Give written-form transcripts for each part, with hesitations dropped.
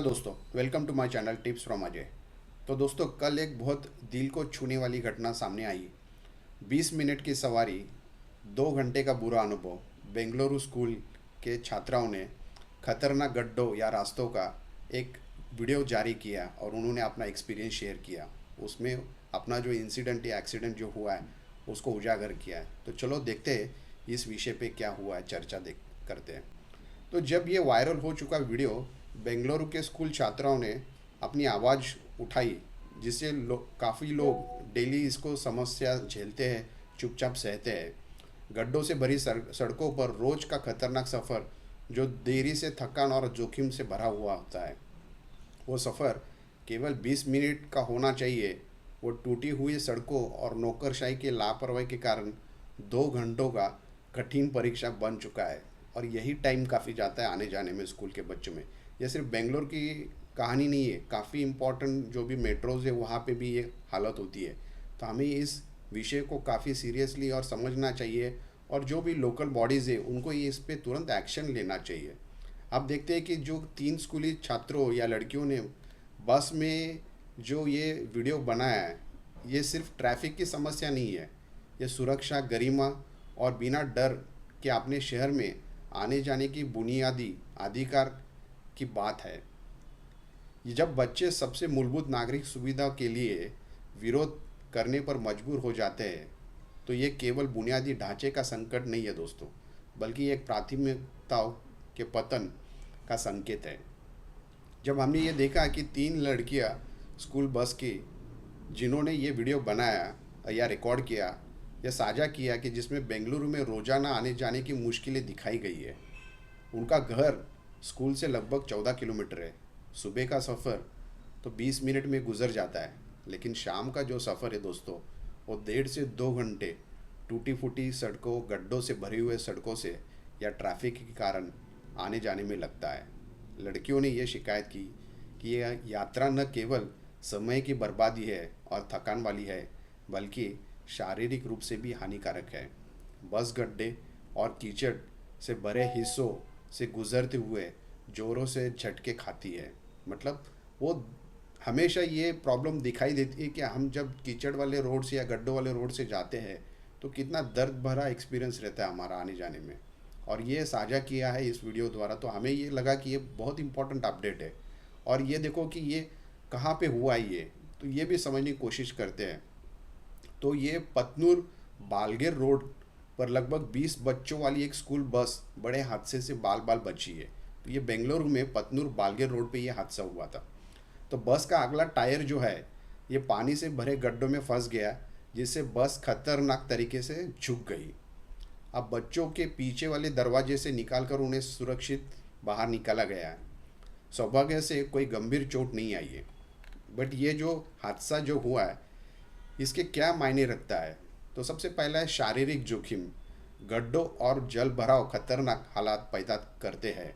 दोस्तों, welcome to my channel tips from Ajay. तो दोस्तों, कल एक बहुत दिल को छूने वाली घटना सामने आई। 20 मिनट की सवारी, 2 घंटे का बुरा अनुभव। बेंगलुरु स्कूल के छात्राओं ने खतरनाक गड्ढों या रास्तों का एक वीडियो जारी किया और उन्होंने अपना एक्सपीरियंस शेयर किया। उसमें अपना जो इंसिडेंट या एक्सीडेंट जो हुआ है उसको उजागर किया है। तो चलो देखते हैं इस विषय पे क्या हुआ है, चर्चा देख करते हैं। तो जब ये वायरल हो चुका वीडियो, बेंगलुरु के स्कूल छात्राओं ने अपनी आवाज़ उठाई, जिससे काफ़ी लोग डेली इसको समस्या झेलते हैं, चुपचाप सहते हैं। गड्ढों से भरी सड़कों पर रोज़ का खतरनाक सफ़र जो देरी से, थकान और जोखिम से भरा हुआ होता है। वो सफ़र केवल 20 मिनट का होना चाहिए, वो टूटी हुई सड़कों और नौकरशाही के लापरवाही के कारण 2 घंटों का कठिन परीक्षा बन चुका है। और यही टाइम काफ़ी जाता है आने जाने में स्कूल के बच्चों में। यह सिर्फ बेंगलोर की कहानी नहीं है, काफ़ी इम्पोर्टेंट जो भी मेट्रोज़ है वहाँ पे भी ये हालत होती है। तो हमें इस विषय को काफ़ी सीरियसली और समझना चाहिए, और जो भी लोकल बॉडीज़ है उनको ये इस पे तुरंत एक्शन लेना चाहिए। आप देखते हैं कि जो 3 स्कूली छात्रों या लड़कियों ने बस में जो ये वीडियो बनाया है, ये सिर्फ ट्रैफिक की समस्या नहीं है, ये सुरक्षा, गरिमा और बिना डर के अपने शहर में आने जाने की बुनियादी अधिकार की बात है। ये जब बच्चे सबसे मूलभूत नागरिक सुविधा के लिए विरोध करने पर मजबूर हो जाते हैं, तो ये केवल बुनियादी ढांचे का संकट नहीं है दोस्तों, बल्कि एक प्राथमिकताओं के पतन का संकेत है। जब हमने ये देखा कि 3 लड़कियां स्कूल बस की, जिन्होंने ये वीडियो बनाया या रिकॉर्ड किया या साझा किया, कि जिसमें बेंगलुरु में रोज़ाना आने जाने की मुश्किलें दिखाई गई है। उनका घर स्कूल से लगभग 14 किलोमीटर है। सुबह का सफ़र तो 20 मिनट में गुजर जाता है, लेकिन शाम का जो सफ़र है दोस्तों, वो 1.5 से 2 घंटे टूटी फूटी सड़कों, गड्ढों से भरे हुए सड़कों से या ट्रैफिक के कारण आने जाने में लगता है। लड़कियों ने यह शिकायत की कि यह यात्रा न केवल समय की बर्बादी है और थकान वाली है, बल्कि शारीरिक रूप से भी हानिकारक है। बस गड्ढे और कीचड़ से भरे हिस्सों से गुजरते हुए ज़ोरों से झटके खाती है। मतलब वो हमेशा ये प्रॉब्लम दिखाई देती है कि हम जब कीचड़ वाले रोड से या गड्ढों वाले रोड से जाते हैं तो कितना दर्द भरा एक्सपीरियंस रहता है हमारा आने जाने में। और ये साझा किया है इस वीडियो द्वारा, तो हमें ये लगा कि ये बहुत इंपॉर्टेंट अपडेट है। और ये देखो कि ये कहाँ पे हुआ है, ये तो ये भी समझने की कोशिश करते हैं। तो ये पतनूर बालगेर रोड पर लगभग 20 बच्चों वाली एक स्कूल बस बड़े हादसे से बाल बाल बची है। तो ये बेंगलुरु में पतनूर बालगेर रोड पे ये हादसा हुआ था। तो बस का अगला टायर जो है, ये पानी से भरे गड्ढों में फंस गया, जिससे बस खतरनाक तरीके से झुक गई। अब बच्चों के पीछे वाले दरवाजे से निकालकर उन्हें सुरक्षित बाहर निकाला गया है। सौभाग्य से कोई गंभीर चोट नहीं आई है। बट ये जो हादसा जो हुआ है, इसके क्या मायने रखता है? तो सबसे पहला है शारीरिक जोखिम। गड्ढों और जल भराव खतरनाक हालात पैदा करते हैं,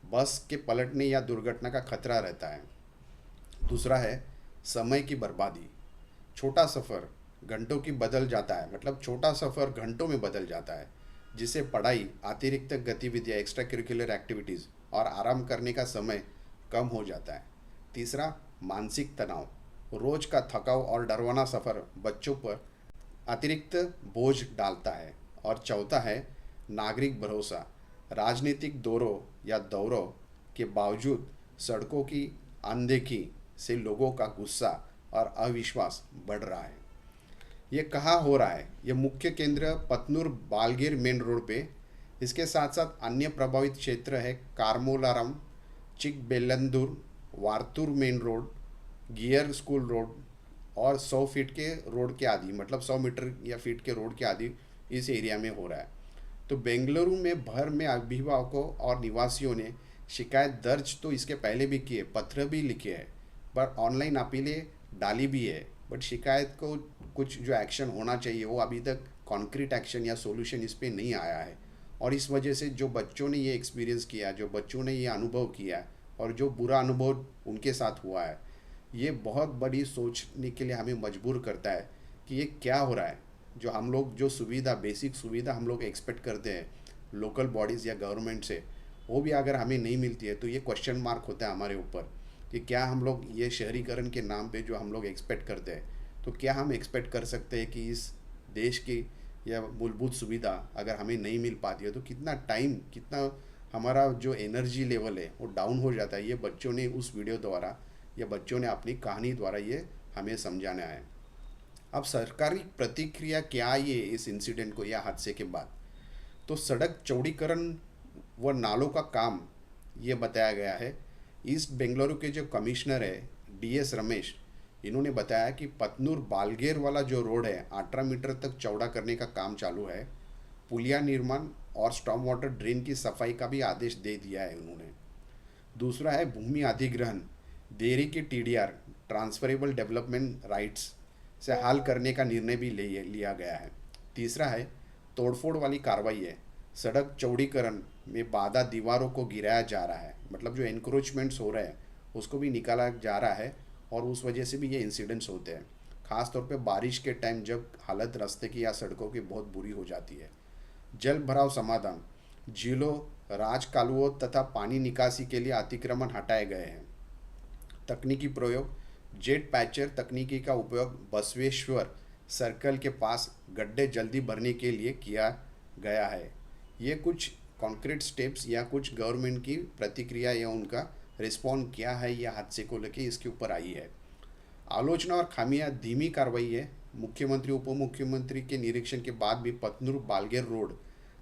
बस के पलटने या दुर्घटना का खतरा रहता है। दूसरा है समय की बर्बादी। छोटा सफ़र घंटों की बदल जाता है, मतलब छोटा सफ़र घंटों में बदल जाता है, जिससे पढ़ाई, अतिरिक्त गतिविधियाँ, एक्स्ट्रा करिकुलर एक्टिविटीज़ और आराम करने का समय कम हो जाता है। तीसरा, मानसिक तनाव। रोज का थकाव और डरवाना सफ़र बच्चों पर अतिरिक्त बोझ डालता है। और चौथा है नागरिक भरोसा। राजनीतिक दौरों के बावजूद सड़कों की अनदेखी से लोगों का गुस्सा और अविश्वास बढ़ रहा है। ये कहाँ हो रहा है? ये मुख्य केंद्र पतनूर बालगीर मेन रोड पे। इसके साथ साथ अन्य प्रभावित क्षेत्र है Carmelaram, Chikkabellandur, Varthur main road, gear school road और 100 फीट के रोड के आदि, मतलब 100 मीटर या फीट के रोड के आदि इस एरिया में हो रहा है। तो बेंगलुरु में भर में अभिभावकों और निवासियों ने शिकायत दर्ज तो इसके पहले भी की है, पत्र भी लिखे हैं, पर ऑनलाइन अपीलें डाली भी है। बट शिकायत को कुछ जो एक्शन होना चाहिए, वो अभी तक कॉन्क्रीट एक्शन या सॉल्यूशन इस पर नहीं आया है। और इस वजह से जो बच्चों ने ये एक्सपीरियंस किया, जो बच्चों ने ये अनुभव किया और जो बुरा अनुभव उनके साथ हुआ है, ये बहुत बड़ी सोचने के लिए हमें मजबूर करता है कि ये क्या हो रहा है। जो हम लोग जो सुविधा, बेसिक सुविधा हम लोग एक्सपेक्ट करते हैं लोकल बॉडीज़ या गवर्नमेंट से, वो भी अगर हमें नहीं मिलती है तो ये क्वेश्चन मार्क होता है हमारे ऊपर कि क्या हम लोग ये शहरीकरण के नाम पे जो हम लोग एक्सपेक्ट करते हैं, तो क्या हम एक्सपेक्ट कर सकते हैं कि इस देश की या मूलभूत सुविधा अगर हमें नहीं मिल पाती है तो कितना टाइम, कितना हमारा जो एनर्जी लेवल है वो डाउन हो जाता है। ये बच्चों ने उस वीडियो द्वारा या बच्चों ने अपनी कहानी द्वारा ये हमें समझाना है। अब सरकारी प्रतिक्रिया क्या है ये इस इंसिडेंट को या हादसे के बाद, तो सड़क चौड़ीकरण व नालों का काम ये बताया गया है। ईस्ट बेंगलुरु के जो कमिश्नर है DS रमेश, इन्होंने बताया कि पतनूर बालगेर वाला जो रोड है 18 मीटर तक चौड़ा करने का काम चालू है। पुलिया निर्माण और स्टॉर्म वाटर ड्रेन की सफाई का भी आदेश दे दिया है उन्होंने। दूसरा है भूमि अधिग्रहण, देरी के TDR ट्रांसफरेबल डेवलपमेंट राइट्स से हल करने का निर्णय भी लिया गया है। तीसरा है तोड़फोड़ वाली कार्रवाई है, सड़क चौड़ीकरण में बाधा दीवारों को गिराया जा रहा है, मतलब जो एनक्रोचमेंट्स हो रहे हैं उसको भी निकाला जा रहा है और उस वजह से भी ये इंसिडेंट्स होते हैं, ख़ास तौर पे बारिश के टाइम जब हालत रास्ते की या सड़कों की बहुत बुरी हो जाती है। जल भराव समाधान, झीलों, राजकालुओं तथा पानी निकासी के लिए अतिक्रमण हटाए गए हैं। तकनीकी प्रयोग, जेट पैचर तकनीकी का उपयोग बसवेश्वर सर्कल के पास गड्ढे जल्दी भरने के लिए किया गया है। ये कुछ कॉन्क्रीट स्टेप्स या कुछ गवर्नमेंट की प्रतिक्रिया या उनका रिस्पॉन्ड क्या है या हादसे को लेके इसके ऊपर आई है। आलोचना और खामियां, धीमी कार्रवाई है। मुख्यमंत्री उप मुख्यमंत्री के निरीक्षण के बाद भी पतनूर बालगेर रोड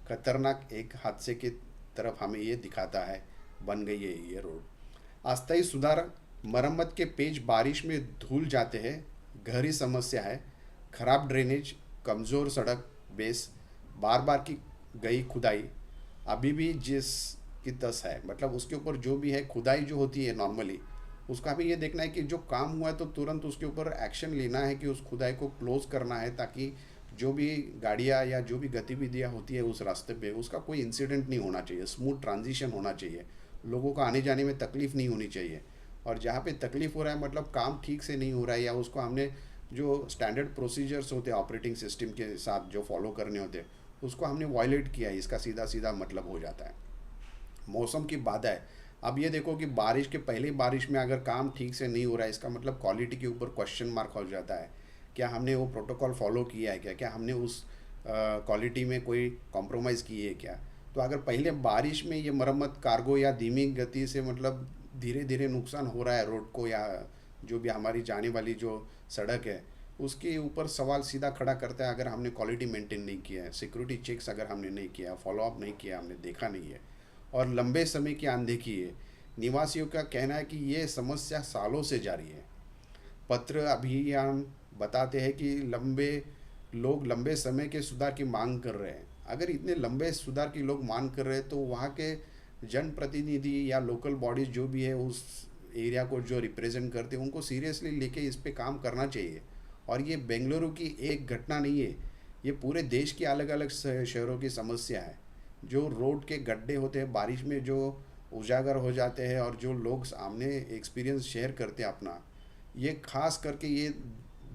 खतरनाक एक हादसे की तरफ हमें ये दिखाता है, बन गई है ये रोड। अस्थायी सुधार, मरम्मत के पेज बारिश में धुल जाते हैं, गहरी समस्या है। खराब ड्रेनेज, कमज़ोर सड़क बेस, बार बार की गई खुदाई अभी भी जिस की तस है, मतलब उसके ऊपर जो भी है खुदाई जो होती है नॉर्मली, उसका भी ये देखना है कि जो काम हुआ है तो तुरंत उसके ऊपर एक्शन लेना है कि उस खुदाई को क्लोज करना है, ताकि जो भी गाड़ियाँ या जो भी गतिविधियाँ होती है उस रास्ते पे उसका कोई इंसिडेंट नहीं होना चाहिए, स्मूथ ट्रांजिशन होना चाहिए, लोगों को आने जाने में तकलीफ़ नहीं होनी चाहिए। और जहाँ पे तकलीफ़ हो रहा है मतलब काम ठीक से नहीं हो रहा है या उसको हमने जो स्टैंडर्ड प्रोसीजर्स होते हैं ऑपरेटिंग सिस्टम के साथ जो फॉलो करने होते हैं उसको हमने वायलेट किया है, इसका सीधा सीधा मतलब हो जाता है। मौसम की बाधा है, अब ये देखो कि बारिश के पहले बारिश में अगर काम ठीक से नहीं हो रहा है इसका मतलब क्वालिटी के ऊपर क्वेश्चन मार्क हो जाता है। क्या हमने वो प्रोटोकॉल फॉलो किया है, क्या हमने उस क्वालिटी में कोई कॉम्प्रोमाइज़ की है क्या। तो अगर पहले बारिश में ये मरम्मत कार्गो या धीमी गति से मतलब धीरे धीरे नुकसान हो रहा है रोड को या जो भी हमारी जाने वाली जो सड़क है उसके ऊपर सवाल सीधा खड़ा करता है। अगर हमने क्वालिटी मेंटेन नहीं किया है, सिक्योरिटी चेक्स अगर हमने नहीं किया, फॉलोअप नहीं किया, हमने देखा नहीं है और लंबे समय की अनदेखी है। निवासियों का कहना है कि ये समस्या सालों से जारी है। पत्र अभियान बताते हैं कि लोग लंबे समय के सुधार की मांग कर रहे हैं। अगर इतने लंबे सुधार की लोग मांग कर रहे हैं तो वहाँ के जनप्रतिनिधि या लोकल बॉडीज जो भी है उस एरिया को जो रिप्रेजेंट करते हैं उनको सीरियसली लेके इस पे काम करना चाहिए। और ये बेंगलुरु की एक घटना नहीं है, ये पूरे देश की अलग अलग शहरों की समस्या है। जो रोड के गड्ढे होते हैं बारिश में जो उजागर हो जाते हैं और जो लोग सामने एक्सपीरियंस शेयर करते हैं अपना, ये खास करके ये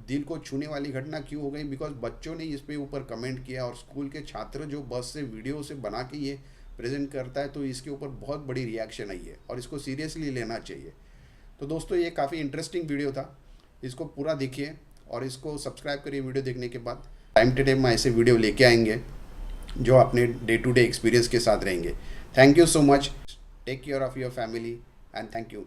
दिल को छूने वाली घटना क्यों हो गई, बिकॉज बच्चों ने इस पे ऊपर कमेंट किया और स्कूल के छात्र जो बस से वीडियो से बना के ये प्रेजेंट करता है तो इसके ऊपर बहुत बड़ी रिएक्शन आई है और इसको सीरियसली लेना चाहिए। तो दोस्तों ये काफ़ी इंटरेस्टिंग वीडियो था, इसको पूरा देखिए और इसको सब्सक्राइब करिए। वीडियो देखने के बाद टाइम टू टाइम ऐसे वीडियो लेके आएंगे जो अपने डे टू डे एक्सपीरियंस के साथ रहेंगे। Thank you so much, take care of your family and thank you.